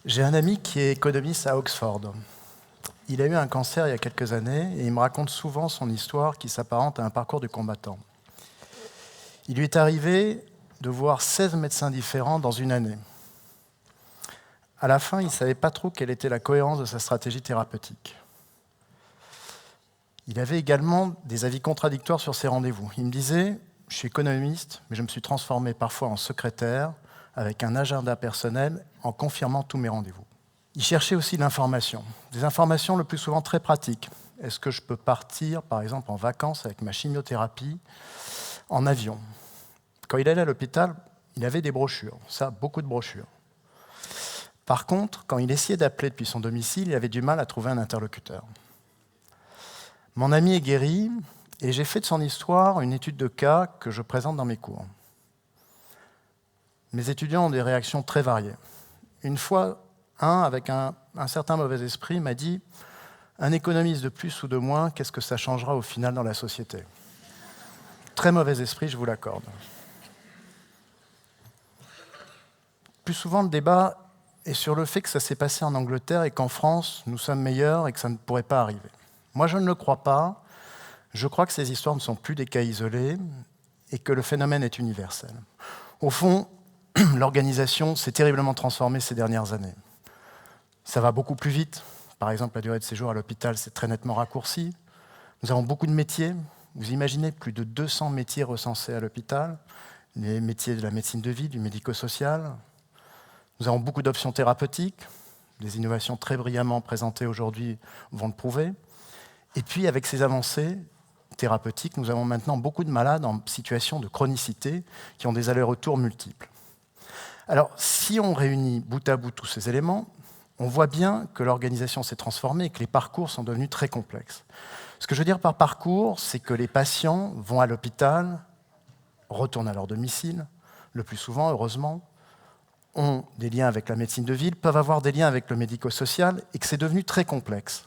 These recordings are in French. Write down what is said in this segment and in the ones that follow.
J'ai un ami qui est économiste à Oxford. Il a eu un cancer il y a quelques années et il me raconte souvent son histoire qui s'apparente à un parcours du combattant. Il lui est arrivé de voir 16 médecins différents dans une année. À la fin, il ne savait pas trop quelle était la cohérence de sa stratégie thérapeutique. Il avait également des avis contradictoires sur ses rendez-vous. Il me disait « Je suis économiste, mais je me suis transformé parfois en secrétaire avec un agenda personnel en confirmant tous mes rendez-vous. » Il cherchait aussi l'information, des informations le plus souvent très pratiques. Est-ce que je peux partir, par exemple, en vacances avec ma chimiothérapie en avion? Quand il allait à l'hôpital, il avait des brochures, ça, beaucoup de brochures. Par contre, quand il essayait d'appeler depuis son domicile, il avait du mal à trouver un interlocuteur. Mon ami est guéri et j'ai fait de son histoire une étude de cas que je présente dans mes cours. Mes étudiants ont des réactions très variées. Une fois, avec un certain mauvais esprit, m'a dit « Un économiste de plus ou de moins, qu'est-ce que ça changera au final dans la société ?» Très mauvais esprit, je vous l'accorde. Plus souvent, le débat est sur le fait que ça s'est passé en Angleterre et qu'en France, nous sommes meilleurs et que ça ne pourrait pas arriver. Moi, je ne le crois pas. Je crois que ces histoires ne sont plus des cas isolés et que le phénomène est universel. Au fond, l'organisation s'est terriblement transformée ces dernières années. Ça va beaucoup plus vite. Par exemple, la durée de séjour à l'hôpital s'est très nettement raccourcie. Nous avons beaucoup de métiers. Vous imaginez plus de 200 métiers recensés à l'hôpital, les métiers de la médecine de vie, du médico-social. Nous avons beaucoup d'options thérapeutiques. Des innovations très brillamment présentées aujourd'hui vont le prouver. Et puis, avec ces avancées thérapeutiques, nous avons maintenant beaucoup de malades en situation de chronicité qui ont des allers-retours multiples. Alors, si on réunit bout à bout tous ces éléments, on voit bien que l'organisation s'est transformée et que les parcours sont devenus très complexes. Ce que je veux dire par parcours, c'est que les patients vont à l'hôpital, retournent à leur domicile, le plus souvent, heureusement, ont des liens avec la médecine de ville, peuvent avoir des liens avec le médico-social et que c'est devenu très complexe.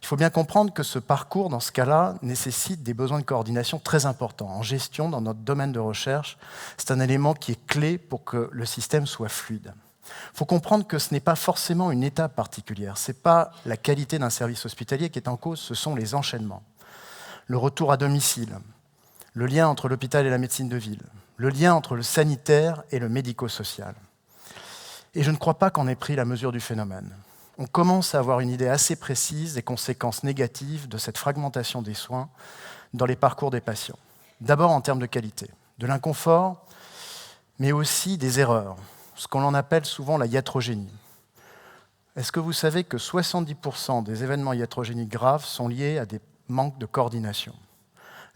Il faut bien comprendre que ce parcours, dans ce cas-là, nécessite des besoins de coordination très importants. En gestion, dans notre domaine de recherche, c'est un élément qui est clé pour que le système soit fluide. Il faut comprendre que ce n'est pas forcément une étape particulière. Ce n'est pas la qualité d'un service hospitalier qui est en cause, ce sont les enchaînements. Le retour à domicile, le lien entre l'hôpital et la médecine de ville, le lien entre le sanitaire et le médico-social. Et je ne crois pas qu'on ait pris la mesure du phénomène. On commence à avoir une idée assez précise des conséquences négatives de cette fragmentation des soins dans les parcours des patients. D'abord en termes de qualité, de l'inconfort, mais aussi des erreurs, ce qu'on appelle souvent la iatrogénie. Est-ce que vous savez que 70% des événements iatrogéniques graves sont liés à des manques de coordination?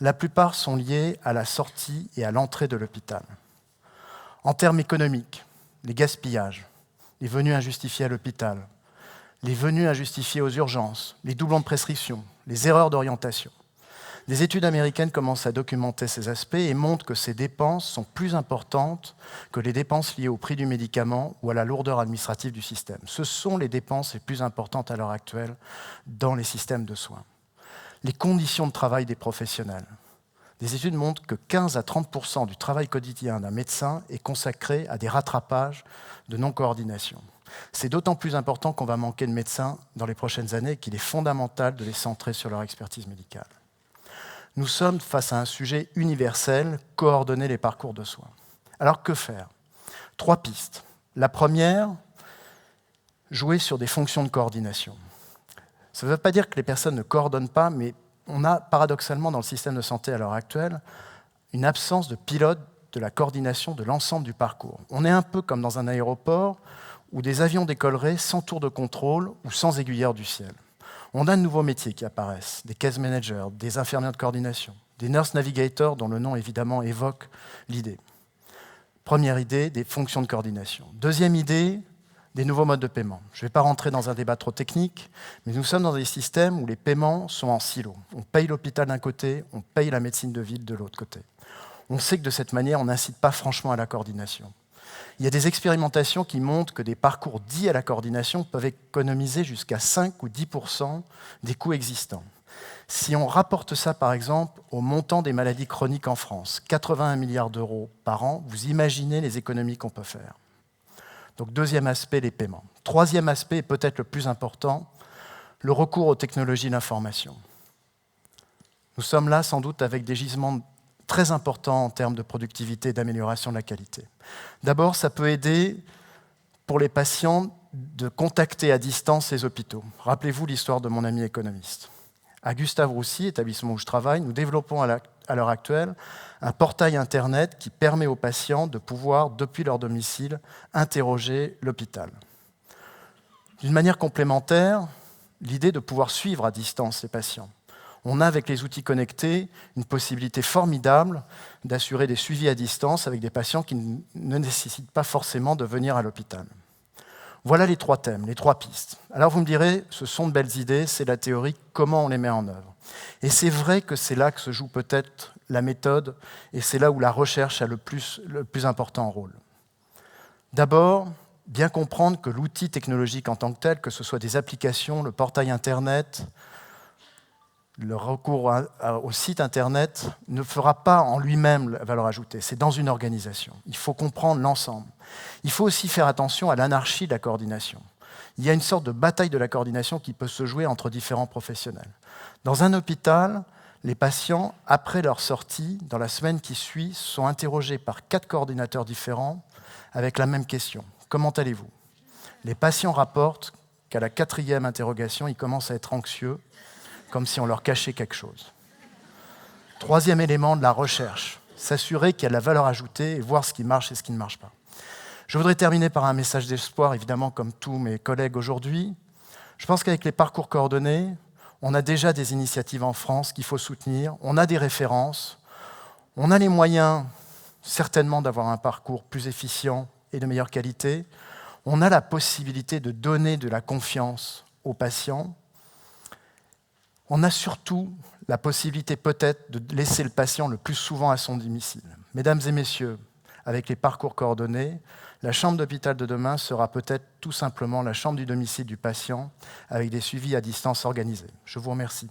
La plupart sont liés à la sortie et à l'entrée de l'hôpital. En termes économiques, les gaspillages, les venues injustifiées à l'hôpital, les venues injustifiées aux urgences, les doublons de prescription, les erreurs d'orientation. Des études américaines commencent à documenter ces aspects et montrent que ces dépenses sont plus importantes que les dépenses liées au prix du médicament ou à la lourdeur administrative du système. Ce sont les dépenses les plus importantes à l'heure actuelle dans les systèmes de soins. Les conditions de travail des professionnels. Des études montrent que 15 à 30% du travail quotidien d'un médecin est consacré à des rattrapages de non-coordination. C'est d'autant plus important qu'on va manquer de médecins dans les prochaines années qu'il est fondamental de les centrer sur leur expertise médicale. Nous sommes face à un sujet universel, coordonner les parcours de soins. Alors que faire? 3 pistes. La première, jouer sur des fonctions de coordination. Ça ne veut pas dire que les personnes ne coordonnent pas, mais on a paradoxalement dans le système de santé à l'heure actuelle une absence de pilote de la coordination de l'ensemble du parcours. On est un peu comme dans un aéroport où des avions décolleraient sans tour de contrôle ou sans aiguilleur du ciel. On a de nouveaux métiers qui apparaissent, des case managers, des infirmières de coordination, des nurse navigators dont le nom évidemment évoque l'idée. Première idée, des fonctions de coordination. Deuxième idée, des nouveaux modes de paiement. Je ne vais pas rentrer dans un débat trop technique, mais nous sommes dans des systèmes où les paiements sont en silo. On paye l'hôpital d'un côté, on paye la médecine de ville de l'autre côté. On sait que de cette manière, on n'incite pas franchement à la coordination. Il y a des expérimentations qui montrent que des parcours dits à la coordination peuvent économiser jusqu'à 5 ou 10% des coûts existants. Si on rapporte ça, par exemple, au montant des maladies chroniques en France, 81 milliards d'euros par an, vous imaginez les économies qu'on peut faire. Donc deuxième aspect, les paiements. Troisième aspect, et peut-être le plus important, le recours aux technologies d'information. Nous sommes là sans doute avec des gisements très importants en termes de productivité et d'amélioration de la qualité. D'abord, ça peut aider pour les patients de contacter à distance les hôpitaux. Rappelez-vous l'histoire de mon ami économiste. À Gustave-Roussy, établissement où je travaille, nous développons à l'heure actuelle un portail Internet qui permet aux patients de pouvoir, depuis leur domicile, interroger l'hôpital. D'une manière complémentaire, l'idée de pouvoir suivre à distance les patients. On a, avec les outils connectés, une possibilité formidable d'assurer des suivis à distance avec des patients qui ne nécessitent pas forcément de venir à l'hôpital. Voilà les trois thèmes, les trois pistes. Alors vous me direz, ce sont de belles idées, c'est la théorie, comment on les met en œuvre? Et c'est vrai que c'est là que se joue peut-être la méthode, et c'est là où la recherche a le plus important rôle. D'abord, bien comprendre que l'outil technologique en tant que tel, que ce soit des applications, le portail Internet, le recours au site Internet, ne fera pas en lui-même la valeur ajoutée. C'est dans une organisation. Il faut comprendre l'ensemble. Il faut aussi faire attention à l'anarchie de la coordination. Il y a une sorte de bataille de la coordination qui peut se jouer entre différents professionnels. Dans un hôpital, les patients, après leur sortie, dans la semaine qui suit, sont interrogés par 4 coordinateurs différents avec la même question. Comment allez-vous? Les patients rapportent qu'à la 4e interrogation, ils commencent à être anxieux, comme si on leur cachait quelque chose. Troisième élément de la recherche, s'assurer qu'il y a de la valeur ajoutée et voir ce qui marche et ce qui ne marche pas. Je voudrais terminer par un message d'espoir, évidemment, comme tous mes collègues aujourd'hui. Je pense qu'avec les parcours coordonnés, on a déjà des initiatives en France qu'il faut soutenir, on a des références, on a les moyens, certainement, d'avoir un parcours plus efficient et de meilleure qualité, on a la possibilité de donner de la confiance aux patients, on a surtout la possibilité peut-être de laisser le patient le plus souvent à son domicile. Mesdames et messieurs, avec les parcours coordonnés, la chambre d'hôpital de demain sera peut-être tout simplement la chambre du domicile du patient avec des suivis à distance organisés. Je vous remercie.